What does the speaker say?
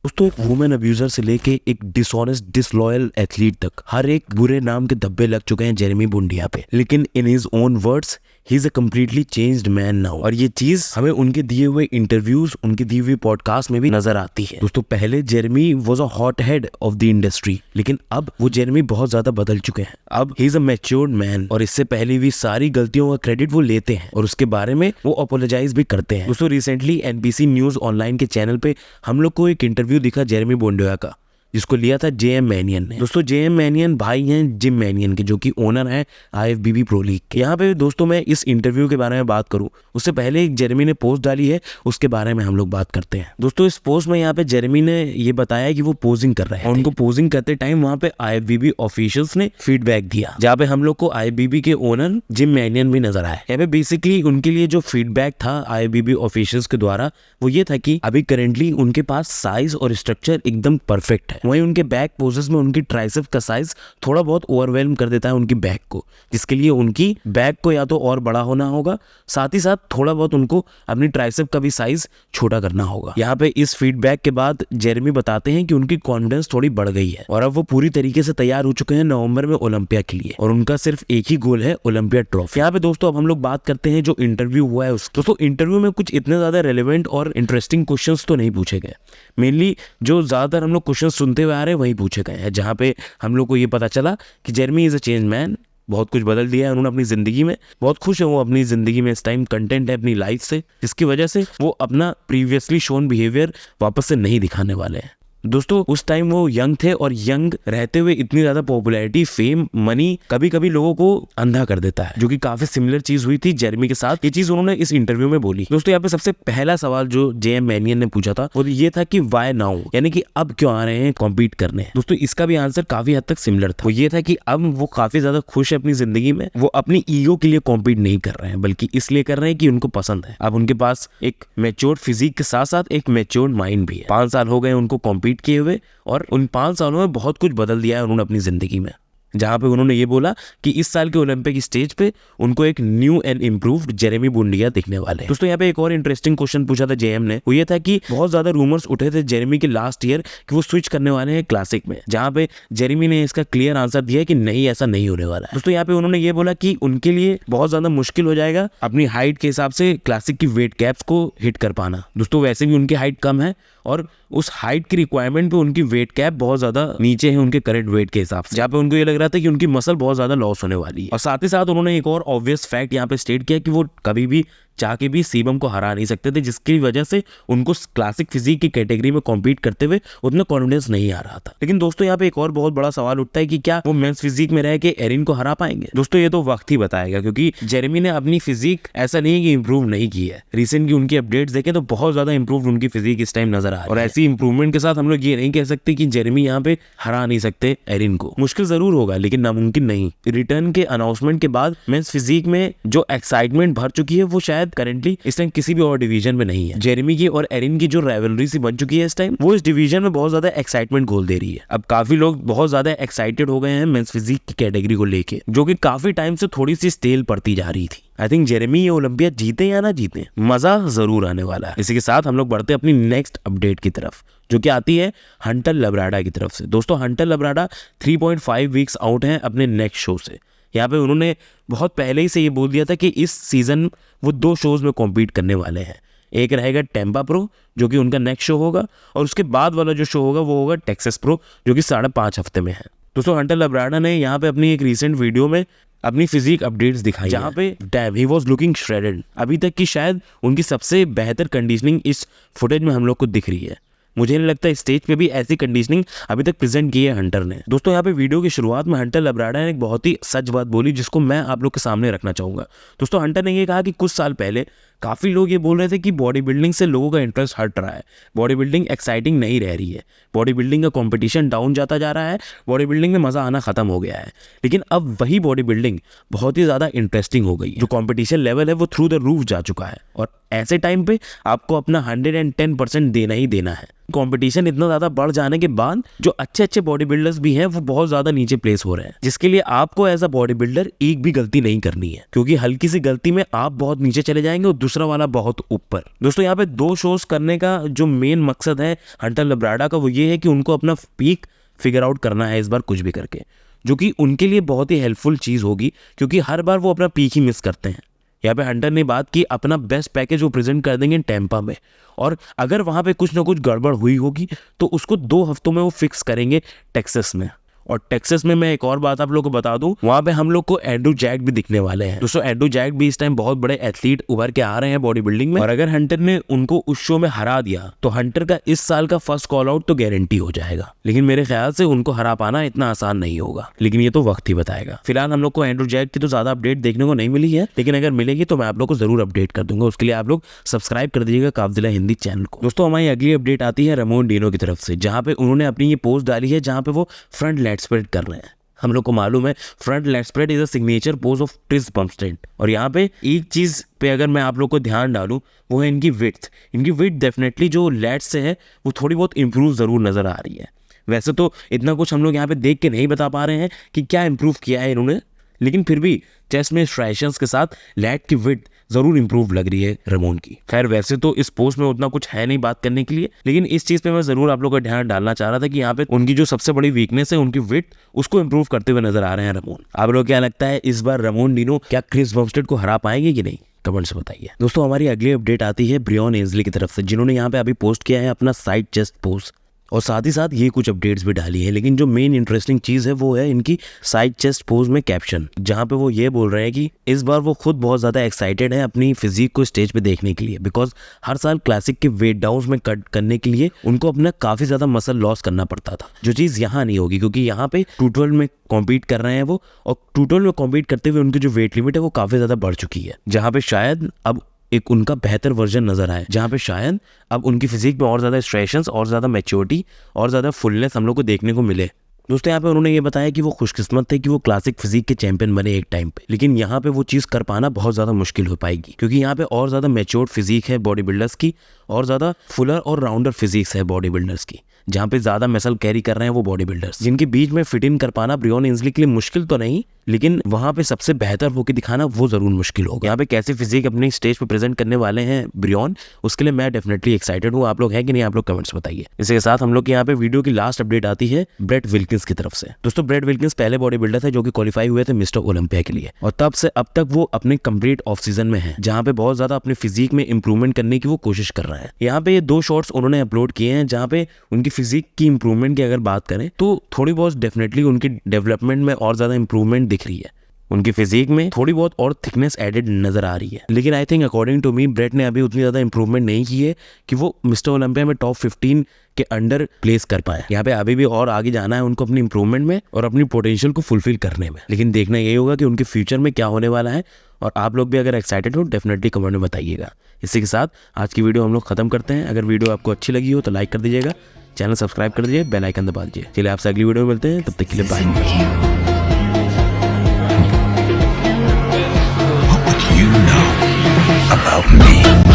दोस्तों, एक women abuser से लेके एक डिसऑनेस्ट डिसलॉयल एथलीट तक हर एक बुरे नाम के धब्बे लग चुके हैं जेरेमी बुंडिया पे। लेकिन in his own words he is a completely changed man now. और ये चीज हमें उनके दिए हुए इंटरव्यूज, उनके दिए हुए पॉडकास्ट में भी नजर आती है। दोस्तों, पहले Jeremy was a hot head of the industry, लेकिन अब वो जेरेमी बहुत ज्यादा बदल चुके हैं। अब he is a matured man और इससे पहले भी सारी गलतियों का क्रेडिट वो लेते हैं और उसके बारे में वो अपोलोजाइज भी करते हैं। दोस्तों, रिसेंटली एनबीसी न्यूज ऑनलाइन के चैनल पे हम लोग को एक इंटरव्यू दिखा जेरेमी बुंडिया का, जिसको लिया था जेएम मैनियन ने। दोस्तों, जेएम मैनियन भाई हैं जिम मैनियन के, जो कि ओनर हैं आईएफबीबी प्रो लीग के। यहाँ पे दोस्तों मैं इस इंटरव्यू के बारे में बात करूं उससे पहले एक जेरेमी ने पोस्ट डाली है, उसके बारे में हम लोग बात करते हैं। दोस्तों, इस पोस्ट में यहाँ पे जेरेमी ने ये बताया कि वो पोजिंग कर रहे हैं और उनको पोजिंग करते टाइम वहाँ पे आईएफबीबी ऑफिशियल्स ने फीडबैक दिया, जहाँ पे हम लोग को आईएफबीबी के ओनर जिम मैनियन भी नजर आए। यहाँ पे बेसिकली उनके लिए जो फीडबैक था आईएफबीबी ऑफिशियल्स के द्वारा वो ये था कि अभी करेंटली उनके पास साइज और स्ट्रक्चर एकदम परफेक्ट है। वहीं उनके बैक पोजेस में उनकी ट्राइसेप का साइज थोड़ा बहुत ओवरवेलम कर देता है उनकी बैक को, जिसके लिए उनकी बैक को या तो और बड़ा होना होगा, साथ ही साथ थोड़ा बहुत उनको अपनी ट्राइसेप का भी साइज छोटा करना होगा। यहाँ पे इस फीडबैक के बाद जेरेमी बताते हैं कि उनकी कॉन्फिडेंस थोड़ी बढ़ गई है और अब वो पूरी तरीके से तैयार हो चुके हैं नवंबर में ओलंपिया के लिए और उनका सिर्फ एक ही गोल है, ओलंपिया ट्रॉफी। यहाँ पे दोस्तों अब हम लोग बात करते हैं जो इंटरव्यू हुआ है उसकी। दोस्तों, इंटरव्यू में कुछ इतने ज्यादा रेलेवेंट और इंटरेस्टिंग क्वेश्चंस तो नहीं पूछे गए। मेनली जो ज्यादातर हम लोग क्वेश्चन सुनते हुए आ रहे हैं वही पूछे गए हैं, जहाँ पे हम लोग को ये पता चला कि Jeremy is a change man. बहुत कुछ बदल दिया है उन्होंने अपनी जिंदगी में, बहुत खुश है वो अपनी जिंदगी में, इस टाइम कंटेंट है अपनी लाइफ से, जिसकी वजह से वो अपना प्रीवियसली शोन बिहेवियर वापस से नहीं दिखाने वाले हैं। दोस्तों, उस टाइम वो यंग थे और यंग रहते हुए इतनी ज्यादा पॉपुलैरिटी, फेम, मनी कभी कभी लोगों को अंधा कर देता है, जो कि काफी सिमिलर चीज हुई थी जेरेमी के साथ। ये चीज उन्होंने इस इंटरव्यू में बोली। दोस्तों, यहाँ पे सबसे पहला सवाल जो जेएम मैनियन ने पूछा था वो ये था कि व्हाई नाउ, यानी कि अब क्यों आ रहे हैं कॉम्पीट करने। दोस्तों, इसका भी आंसर काफी हद तक सिमिलर था। वो ये था कि अब वो काफी ज्यादा खुश है अपनी जिंदगी में, वो अपनी ईगो के लिए कॉम्पीट नहीं कर रहे हैं, बल्कि इसलिए कर रहे हैं कि उनको पसंद है। अब उनके पास एक मैच्योर्ड फिजिक के साथ साथ एक मैच्योर्ड माइंड भी है। 5 साल हो गए उनको कॉम्पीट किए हुए और उन 5 सालों में बहुत कुछ बदल दिया है उन्होंने अपनी जिंदगी में, जहां पे उन्होंने ये बोला कि इस साल के ओलंपिक स्टेज पे उनको एक न्यू एंड इम्प्रूव्ड जेरेमी बुंडिया दिखने वाले हैं। दोस्तों, यहाँ पे एक और इंटरेस्टिंग क्वेश्चन पूछा था जेएम ने, वो ये था कि बहुत ज्यादा रूमर्स उठे थे जेरेमी के लास्ट ईयर कि वो स्विच करने वाले हैं क्लासिक में, जहां पे जेरेमी ने इसका क्लियर आंसर दिया कि नहीं, ऐसा नहीं होने वाला है। दोस्तों, यहाँ पे उन्होंने ये बोला कि उनके लिए बहुत ज्यादा मुश्किल हो जाएगा अपनी हाइट के हिसाब से क्लासिक की वेट कैप्स को हिट कर पाना। दोस्तों, वैसे भी उनकी हाइट कम है और उस हाइट की रिक्वायरमेंट पे उनकी वेट कैप बहुत ज्यादा नीचे है उनके करंट वेट के हिसाब से, जहाँ पे उनको ये लग रहा था कि उनकी मसल बहुत ज्यादा लॉस होने वाली है। और साथ ही साथ उन्होंने एक और ऑब्वियस फैक्ट यहाँ पे स्टेट किया कि वो कभी भी चाह के भी सीबम को हरा नहीं सकते थे, जिसकी वजह से उनको क्लासिक फिजिक की कैटेगरी में कॉम्पीट करते हुए उतना कॉन्फिडेंस नहीं आ रहा था। लेकिन दोस्तों, यहाँ पे एक और बहुत बड़ा सवाल उठता है कि क्या वो मेंस फिजिक में रह के एरिन को हरा पाएंगे। दोस्तों, ये तो वक्त ही बताएगा, क्योंकि जेरेमी ने अपनी फिजिक ऐसा नहीं कि इंप्रूव नहीं की है। रिसेंट की उनकी अपडेट्स देखें तो बहुत ज्यादा इंप्रूव उनकी फिजिक इस टाइम नजर आ रही है और ऐसी इंप्रूवमेंट के साथ हम लोग ये नहीं कह सकते कि जेरेमी यहाँ पे हरा नहीं सकते एरिन को। मुश्किल जरूर होगा लेकिन नामुमकिन नहीं। रिटर्न के अनाउंसमेंट के बाद मेंस फिजिक में जो एक्साइटमेंट भर चुकी है वो शायद करेंटली इस टाइम किसी भी और डिवीजन में नहीं है। जेरेमी की और एरिन की जो राइवलरी सी बन चुकी है इस टाइम, वो इस डिवीजन में बहुत ज्यादा एक्साइटमेंट घोल दे रही है। अब काफी लोग बहुत ज्यादा एक्साइटेड हो गए हैं मेंस फिजिक की कैटेगरी को लेके, जो कि काफी टाइम से थोड़ी सी स्टेल पड़ती जा रही थी। आई थिंक जेरेमी ये ओलंपिया जीते या ना जीते, मजा जरूर आने वाला है। इसी के साथ हम लोग बढ़ते अपनी नेक्स्ट अपडेट की तरफ, जो कि आती है हंटर लब्राडा की तरफ से। दोस्तों, हंटर लब्राडा 3.5 वीक्स आउट हैं अपने नेक्स्ट शो से। यहाँ पे उन्होंने बहुत पहले ही से ये बोल दिया था कि इस सीजन वो 2 शोज में कॉम्पीट करने वाले हैं। एक रहेगा टेम्पा प्रो, जो कि उनका नेक्स्ट शो होगा, और उसके बाद वाला जो शो होगा वो होगा टेक्सास प्रो, जो कि 5.5 हफ्ते में है। दोस्तों, हंटर लब्राडा ने यहाँ पे अपनी एक रिसेंट वीडियो में अपनी फिजिक अपडेट्स दिखाई, जहाँ पे dam he was looking shredded. अभी तक की शायद उनकी सबसे बेहतर कंडीशनिंग इस फुटेज में हम लोग को दिख रही है। मुझे नहीं लगता स्टेज पे भी ऐसी कंडीशनिंग अभी तक प्रेजेंट की है हंटर ने। दोस्तों, यहाँ पे वीडियो की शुरुआत में हंटर लब्राडा ने एक बहुत ही सच बात बोली, जिसको मैं आप लोग के सामने रखना चाहूंगा। दोस्तों, हंटर ने ये कहा कि कुछ साल पहले काफ़ी लोग ये बोल रहे थे कि बॉडी बिल्डिंग से लोगों का इंटरेस्ट हट रहा है, बॉडी बिल्डिंग एक्साइटिंग नहीं रह रही है, बॉडी बिल्डिंग का कंपटीशन डाउन जाता जा रहा है, बॉडी बिल्डिंग में मज़ा आना ख़त्म हो गया है। लेकिन अब वही बॉडी बिल्डिंग बहुत ही ज़्यादा इंटरेस्टिंग हो गई है। जो कंपटीशन लेवल है वो थ्रू द रूफ जा चुका है और ऐसे टाइम पे आपको अपना 110% देना ही देना है। कंपटीशन इतना ज़्यादा बढ़ जाने के बाद जो अच्छे अच्छे बॉडी बिल्डर्स भी हैं वो बहुत ज़्यादा नीचे प्लेस हो रहे हैं, जिसके लिए आपको एज अ बॉडी बिल्डर एक भी गलती नहीं करनी है, क्योंकि हल्की सी गलती में आप बहुत नीचे चले जाएंगे और दूसरा वाला बहुत ऊपर। दोस्तों यहाँ पे 2 शोज करने का जो मेन मकसद है हंटर लब्राडा का वो ये है कि उनको अपना पीक फिगर आउट करना है इस बार कुछ भी करके, जो कि उनके लिए बहुत ही हेल्पफुल चीज़ होगी, क्योंकि हर बार वो अपना पीक ही मिस करते हैं। यहाँ पे हंटर ने बात की अपना बेस्ट पैकेज वो प्रेजेंट कर देंगे टेम्पा में, और अगर वहाँ पे कुछ ना कुछ गड़बड़ हुई होगी तो उसको 2 हफ्तों में वो फिक्स करेंगे टेक्सास में। और टेक्सास में मैं एक और बात आप लोगों को बता दूं, वहाँ पे हम लोग को एंड्रू जैक भी दिखने वाले हैं। दोस्तों एंड्रू जैक भी इस टाइम बहुत बड़े एथलीट उभर के आ रहे हैं बॉडी बिल्डिंग में, और अगर हंटर ने उनको उस शो में हरा दिया तो हंटर का इस साल का फर्स्ट कॉल आउट तो गारंटी हो जाएगा। लेकिन मेरे ख्याल से उनको हरा पाना इतना आसान नहीं होगा, लेकिन ये तो वक्त ही बताएगा। फिलहाल हम लोग को एंड्रू जैक की तो ज्यादा अपडेट देखने को नहीं मिली है, लेकिन अगर मिलेगी तो मैं आप लोग को जरूर अपडेट कर दूंगा। उसके लिए आप लोग सब्सक्राइब कर दीजिएगा काफजिला हिंदी चैनल को। दोस्तों हमारी अगली अपडेट आती है रमोन डिनो की तरफ से, जहाँ पे उन्होंने अपनी ये पोस्ट डाली है जहाँ पे वो फ्रंट लेट स्प्रेड कर रहे हैं। हम लोग को मालूम है front lat spread is a signature pose of Chris Bumstead, और यहाँ पे एक चीज़ पे अगर मैं आप लोग को ध्यान डालूं वो है इनकी विड्थ। इनकी विड्थ डेफिनेटली जो लेट्स से है वो थोड़ी बहुत इंप्रूव ज़रूर नज़र आ रही है। वैसे तो इतना कुछ हम लोग यहाँ पे देख के नहीं बता पा रहे हैं कि क्या इंप्रूव किया है इन्होंने, लेकिन फिर भी चेस्ट में स्ट्राइशंस के साथ लैट की विड्थ जरूर इंप्रूव लग रही है रमोन की। खैर वैसे तो इस पोस्ट में उतना कुछ है नहीं बात करने के लिए, लेकिन इस चीज पे मैं जरूर आप लोगों का ध्यान डालना चाह रहा था कि यहाँ पे उनकी जो सबसे बड़ी वीकनेस है उनकी विड्थ, उसको इंप्रूव करते हुए नजर आ रहे हैं रमोन। आप लोग क्या लगता है इस बार रमोन डिनो क्या क्रिस बम्पस्टेड को हरा पाएंगे कि नहीं, कमेंट से बताइए। दोस्तों हमारी अगली अपडेट आती है ब्रियन एंसली की तरफ से, जिन्होंने यहाँ पे अभी पोस्ट किया है अपना साइड चेस्ट पोज, और साथ ही साथ ये कुछ अपडेट्स भी डाली है। लेकिन जो मेन इंटरेस्टिंग चीज़ है वो है इनकी साइड चेस्ट पोज में कैप्शन, जहाँ पे वो ये बोल रहे हैं कि इस बार वो खुद बहुत ज़्यादा एक्साइटेड है अपनी फिजिक को स्टेज पे देखने के लिए, बिकॉज हर साल क्लासिक के वेट डाउन में कट करने के लिए उनको अपना काफ़ी ज़्यादा मसल लॉस करना पड़ता था, जो चीज़ यहाँ नहीं होगी, क्योंकि यहाँ पे 212 में कॉम्पीट कर रहे हैं वो, और 212 में कॉम्पीट करते हुए उनकी जो वेट लिमिट है वो काफ़ी ज़्यादा बढ़ चुकी है, जहाँ पे शायद अब एक उनका बेहतर वर्जन नजर आए, जहाँ पे शायद अब उनकी फिजिक में और ज़्यादा स्ट्रेशंस और ज़्यादा मैच्योरिटी और ज़्यादा फुलनेस हम लोग को देखने को मिले। दोस्तों यहाँ पे उन्होंने ये बताया कि वो खुशकिस्मत थे कि वो क्लासिक फिजिक के चैंपियन बने एक टाइम पे, लेकिन यहाँ पे वो चीज़ कर पाना बहुत ज़्यादा मुश्किल हो पाएगी, क्योंकि यहाँ पे और ज़्यादा मैच्योर्ड फिजिक है बॉडी बिल्डर्स की, और ज़्यादा फुलर और राउंडर फिजिक्स है बॉडी बिल्डर्स की, जहाँ पे ज़्यादा मसल कैरी कर रहे हैं वो बॉडी बिल्डर्स, जिनके बीच में फिट इन कर पाना ब्रियन एंसली के लिए मुश्किल तो नहीं, लेकिन वहाँ पे सबसे बेहतर होकर दिखाना वो जरूर मुश्किल होगा। यहाँ पे कैसे फिजिक अपनी स्टेज पे प्रेजेंट करने वाले हैं ब्रियन, उसके लिए मैं डेफिनेटली एक्साइटेड हूँ। आप लोग हैं कि नहीं, आप लोग कमेंट्स बताइए। इसके साथ हम लोग के यहाँ पे वीडियो की लास्ट अपडेट आती है ब्रेट विल्किंस की तरफ से। दोस्तों ब्रेट विल्किंस पहले बॉडी बिल्डर थे जो कि क्वालिफाई हुए थे मिस्टर ओलंपिया के लिए, और तब से अब तक वो अपने कंप्लीट ऑफ सीजन में है, जहाँ पे बहुत ज्यादा अपने फिजिक में इंप्रूवमेंट करने की वो कोशिश कर रहे हैं। यहाँ पे ये 2 शॉर्ट्स उन्होंने अपलोड किए हैं जहाँ पे उनकी फिजिक की इंप्रूवमेंट की अगर बात करें तो थोड़ी बहुत डेफिनेटली उनकी डेवलपमेंट में और ज्यादा इंप्रूवमेंट दिख रही है, उनकी फिजिक में थोड़ी बहुत और थिकनेस एडेड नजर आ रही है। लेकिन I think according to me Brett ने अभी उतनी ज़्यादा इंप्रूवमेंट नहीं की है कि वो मिस्टर ओलंपिया में टॉप 15 के अंडर प्लेस कर पाए। यहाँ पे अभी भी और आगे जाना है उनको अपनी इंप्रूवमेंट में और अपनी पोटेंशियल को फुलफिल करने में, लेकिन देखना यही होगा कि उनके फ्यूचर में क्या होने वाला है। और आप लोग भी अगर एक्साइटेड हो डेफिनेटली कमेंट में बताइएगा। इसी के साथ आज की वीडियो हम लोग खत्म करते हैं। अगर वीडियो आपको अच्छी लगी हो तो लाइक कर दीजिएगा, चैनल सब्सक्राइब कर दीजिए, बेल आइकन दबा दीजिए। चलिए आपसे अगली वीडियो में मिलते हैं, तब तक के लिए बाय। About me.